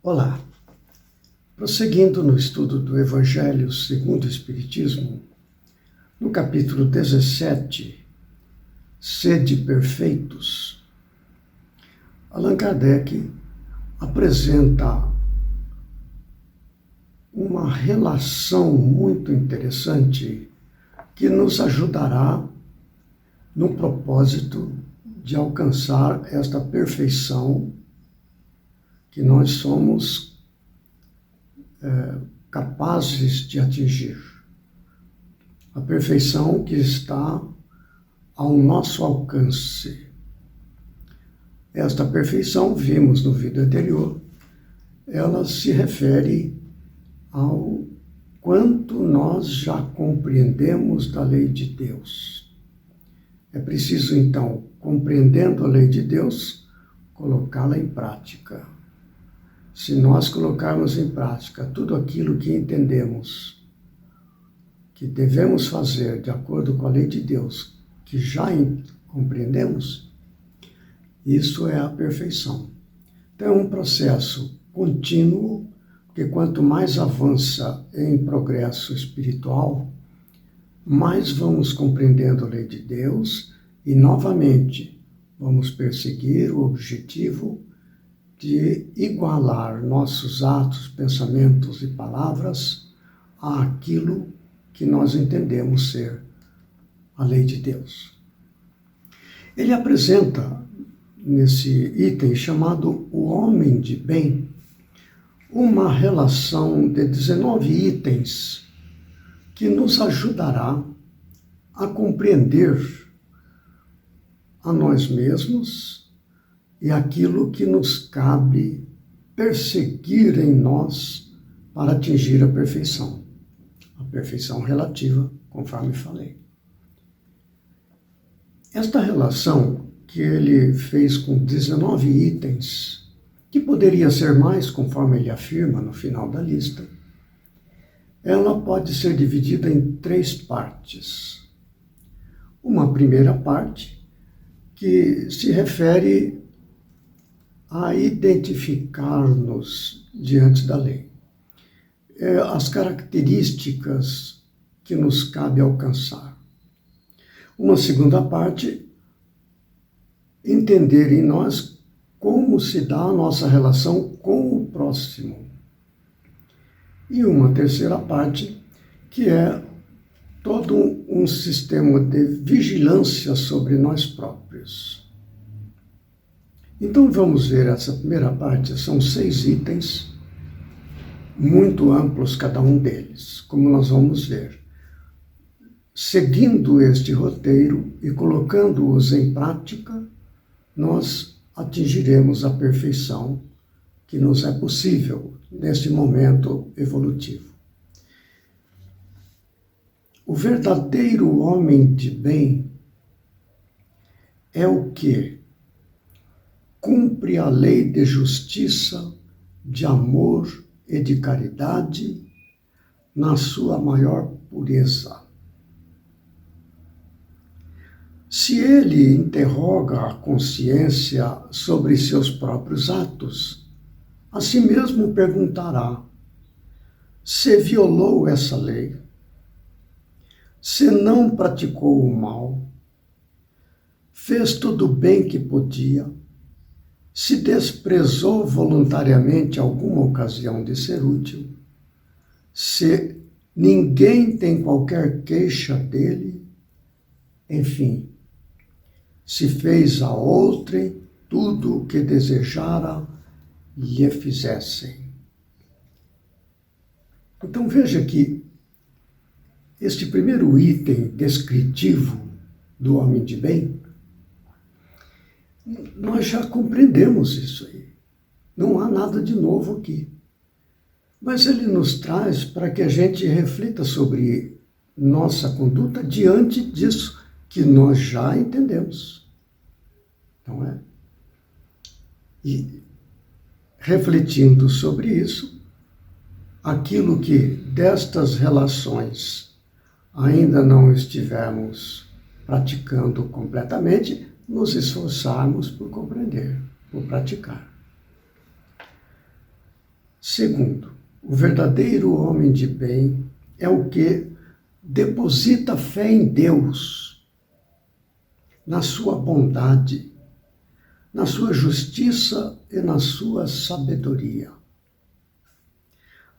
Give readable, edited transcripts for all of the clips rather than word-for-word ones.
Olá, prosseguindo no estudo do Evangelho segundo o Espiritismo, no capítulo 17, Sede Perfeitos, Allan Kardec apresenta uma relação muito interessante que nos ajudará no propósito de alcançar esta perfeição que nós somos capazes de atingir. A perfeição que está ao nosso alcance. Esta perfeição, vimos no vídeo anterior, ela se refere ao quanto nós já compreendemos da lei de Deus. É preciso, então, compreendendo a lei de Deus, colocá-la em prática. Se nós colocarmos em prática tudo aquilo que entendemos que devemos fazer de acordo com a lei de Deus, que já compreendemos, isso é a perfeição. Então é um processo contínuo, porque quanto mais avança em progresso espiritual, mais vamos compreendendo a lei de Deus e, novamente, vamos perseguir o objetivo de igualar nossos atos, pensamentos e palavras àquilo que nós entendemos ser a lei de Deus. Ele apresenta, nesse item chamado O Homem de Bem, uma relação de 19 itens que nos ajudará a compreender a nós mesmos e aquilo que nos cabe perseguir em nós para atingir a perfeição relativa, conforme falei. Esta relação que ele fez com 19 itens, que poderia ser mais, conforme ele afirma no final da lista, ela pode ser dividida em 3 partes. Uma primeira parte, que se refere a identificar-nos diante da lei. As características que nos cabe alcançar. Uma segunda parte, entender em nós como se dá a nossa relação com o próximo. E uma terceira parte, que é todo um sistema de vigilância sobre nós próprios. Então vamos ver essa primeira parte, são 6 itens, muito amplos cada um deles, como nós vamos ver. Seguindo este roteiro e colocando-os em prática, nós atingiremos a perfeição que nos é possível neste momento evolutivo. O verdadeiro homem de bem é o que cumpre a lei de justiça, de amor e de caridade na sua maior pureza. Se ele interroga a consciência sobre seus próprios atos, a si mesmo perguntará: se violou essa lei? Se não praticou o mal? Fez tudo o bem que podia? Se desprezou voluntariamente alguma ocasião de ser útil? Se ninguém tem qualquer queixa dele? Enfim, se fez a outrem tudo o que desejara lhe fizessem. Então veja que este primeiro item descritivo do homem de bem, nós já compreendemos isso aí. Não há nada de novo aqui. Mas ele nos traz para que a gente reflita sobre nossa conduta diante disso que nós já entendemos. Não é? E refletindo sobre isso, aquilo que destas relações ainda não estivermos praticando completamente, nos esforçarmos por compreender, por praticar. Segundo, o verdadeiro homem de bem é o que deposita fé em Deus, na sua bondade, na sua justiça e na sua sabedoria.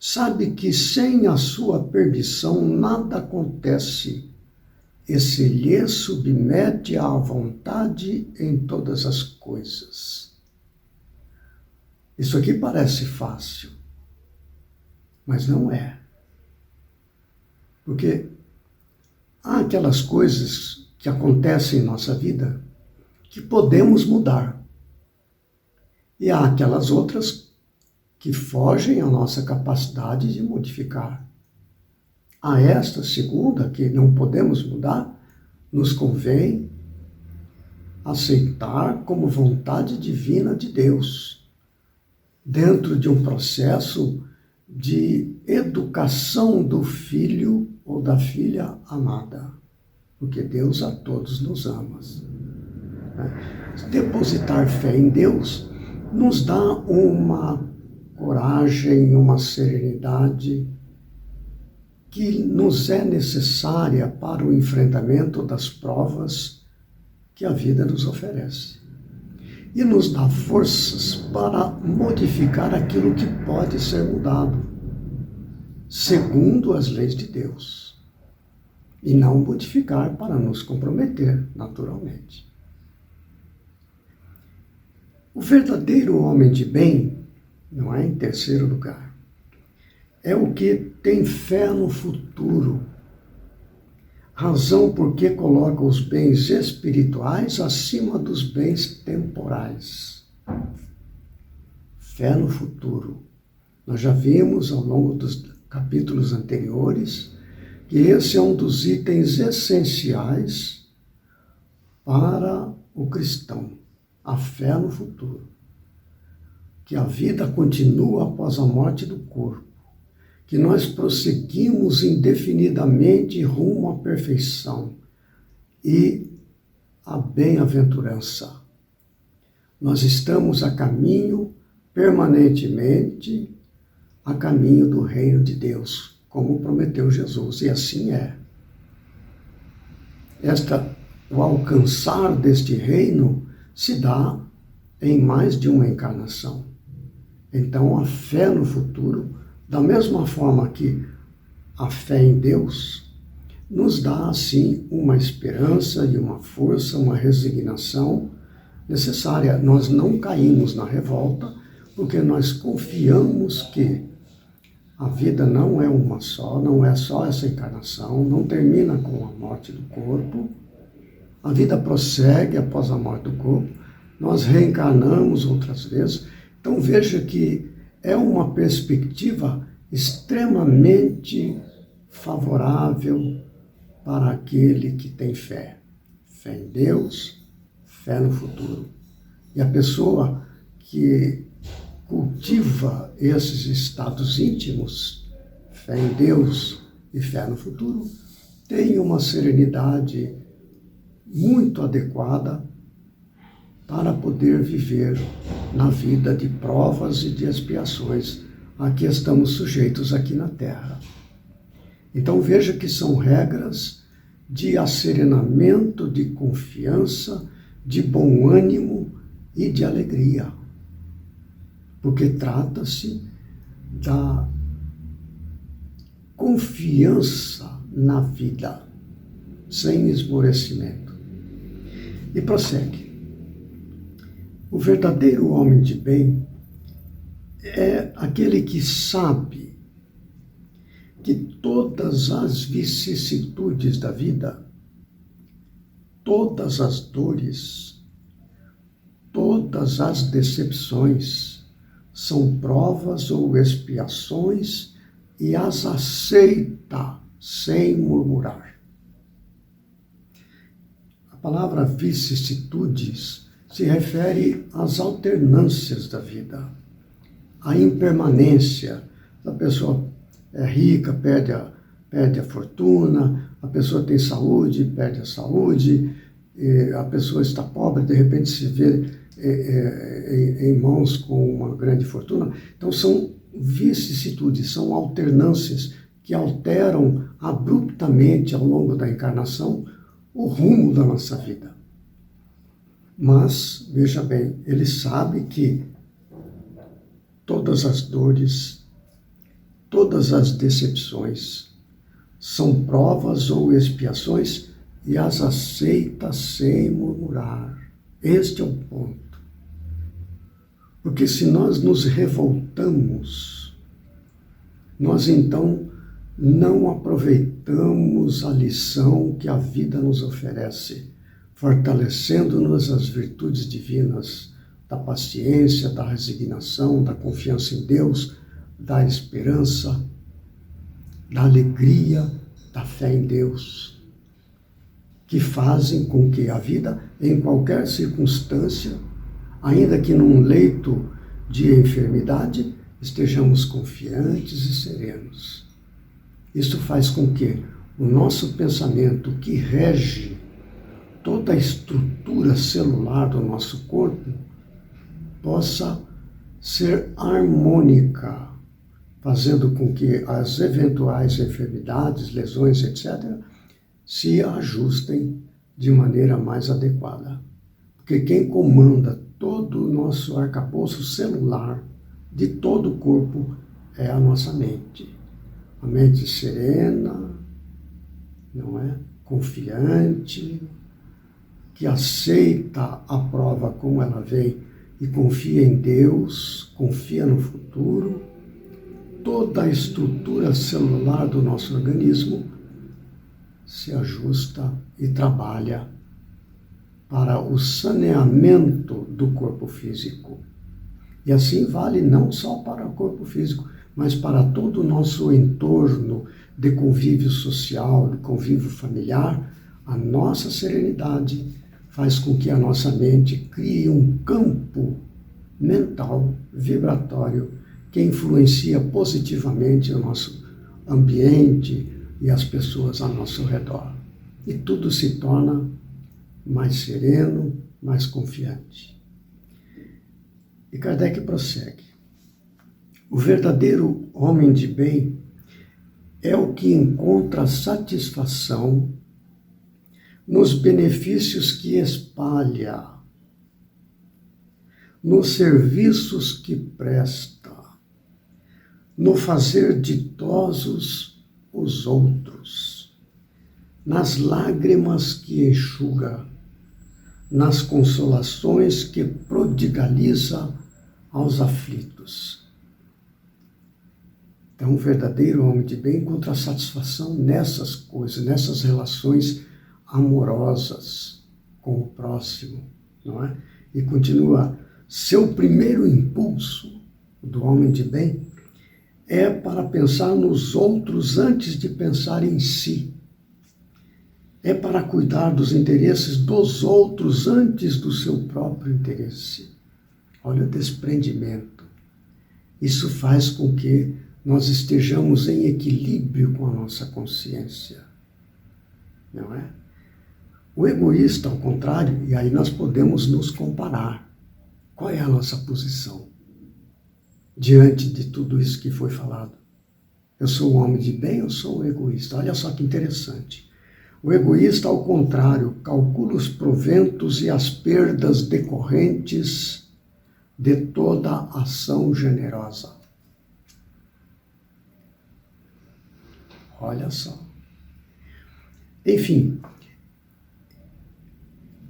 Sabe que sem a sua permissão nada acontece e se lhe submete à vontade em todas as coisas. Isso aqui parece fácil, mas não é. Porque há aquelas coisas que acontecem em nossa vida que podemos mudar. E há aquelas outras que fogem à nossa capacidade de modificar. A esta segunda, que não podemos mudar, nos convém aceitar como vontade divina de Deus, dentro de um processo de educação do filho ou da filha amada, porque Deus a todos nos ama. Depositar fé em Deus nos dá uma coragem, uma serenidade que nos é necessária para o enfrentamento das provas que a vida nos oferece. E nos dá forças para modificar aquilo que pode ser mudado, segundo as leis de Deus. E não modificar para nos comprometer, naturalmente. O verdadeiro homem de bem, não é em terceiro lugar, é o que tem fé no futuro, razão porque coloca os bens espirituais acima dos bens temporais. Fé no futuro. Nós já vimos ao longo dos capítulos anteriores que esse é um dos itens essenciais para o cristão, a fé no futuro. Que a vida continua após a morte do corpo, que nós prosseguimos indefinidamente rumo à perfeição e à bem-aventurança. Nós estamos a caminho, permanentemente, a caminho do reino de Deus, como prometeu Jesus, e assim é. O alcançar deste reino se dá em mais de uma encarnação. Então, a fé no futuro, da mesma forma que a fé em Deus, nos dá, assim, uma esperança e uma força, uma resignação necessária. Nós não caímos na revolta, porque nós confiamos que a vida não é uma só, não é só essa encarnação, não termina com a morte do corpo. A vida prossegue após a morte do corpo, nós reencarnamos outras vezes. Então veja que é uma perspectiva extremamente favorável para aquele que tem fé. Fé em Deus, fé no futuro. E a pessoa que cultiva esses estados íntimos, fé em Deus e fé no futuro, tem uma serenidade muito adequada para poder viver na vida de provas e de expiações a que estamos sujeitos aqui na Terra. Então veja que são regras de asserenamento, de confiança, de bom ânimo e de alegria, porque trata-se da confiança na vida, sem esmorecimento. E prossegue. O verdadeiro homem de bem é aquele que sabe que todas as vicissitudes da vida, todas as dores, todas as decepções são provas ou expiações e as aceita sem murmurar. A palavra vicissitudes se refere às alternâncias da vida, à impermanência. A pessoa é rica, perde a fortuna, a pessoa tem saúde, perde a saúde, a pessoa está pobre, de repente se vê em mãos com uma grande fortuna. Então são vicissitudes, são alternâncias que alteram abruptamente ao longo da encarnação o rumo da nossa vida. Mas, veja bem, ele sabe que todas as dores, todas as decepções são provas ou expiações e as aceita sem murmurar. Este é o ponto. Porque se nós nos revoltamos, nós então não aproveitamos a lição que a vida nos oferece, fortalecendo-nos as virtudes divinas da paciência, da resignação, da confiança em Deus, da esperança, da alegria, da fé em Deus, que fazem com que a vida, em qualquer circunstância, ainda que num leito de enfermidade, estejamos confiantes e serenos. Isso faz com que o nosso pensamento, que rege toda a estrutura celular do nosso corpo, possa ser harmônica, fazendo com que as eventuais enfermidades, lesões, etc., se ajustem de maneira mais adequada. Porque quem comanda todo o nosso arcabouço celular de todo o corpo é a nossa mente. A mente serena, não é? Confiante, que aceita a prova como ela vem e confia em Deus, confia no futuro. Toda a estrutura celular do nosso organismo se ajusta e trabalha para o saneamento do corpo físico. E assim vale não só para o corpo físico, mas para todo o nosso entorno de convívio social, de convívio familiar. A nossa serenidade faz com que a nossa mente crie um campo mental, vibratório, que influencia positivamente o nosso ambiente e as pessoas ao nosso redor. E tudo se torna mais sereno, mais confiante. E Kardec prossegue. O verdadeiro homem de bem é o que encontra satisfação nos benefícios que espalha, nos serviços que presta, no fazer ditosos os outros, nas lágrimas que enxuga, nas consolações que prodigaliza aos aflitos. Então, o verdadeiro homem de bem encontra satisfação nessas coisas, nessas relações amorosas com o próximo, não é? E continua, seu primeiro impulso do homem de bem é para pensar nos outros antes de pensar em si. É para cuidar dos interesses dos outros antes do seu próprio interesse. Olha o desprendimento. Isso faz com que nós estejamos em equilíbrio com a nossa consciência. Não é? O egoísta, ao contrário, e aí nós podemos nos comparar. Qual é a nossa posição diante de tudo isso que foi falado? Eu sou um homem de bem ou sou um egoísta? Olha só que interessante. O egoísta, ao contrário, calcula os proventos e as perdas decorrentes de toda ação generosa. Olha só. Enfim,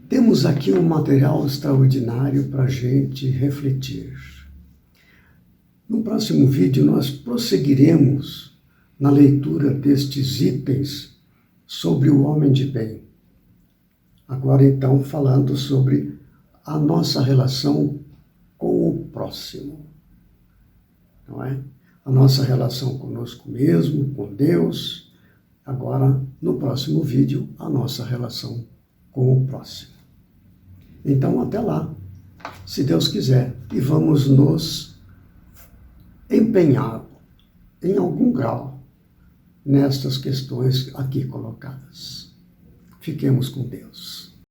temos aqui um material extraordinário para a gente refletir. No próximo vídeo, nós prosseguiremos na leitura destes itens sobre o homem de bem. Agora, então, falando sobre a nossa relação com o próximo, não é? A nossa relação conosco mesmo, com Deus. Agora, no próximo vídeo, a nossa relação com o próximo. Então, até lá, se Deus quiser, e vamos nos empenhar em algum grau nestas questões aqui colocadas. Fiquemos com Deus.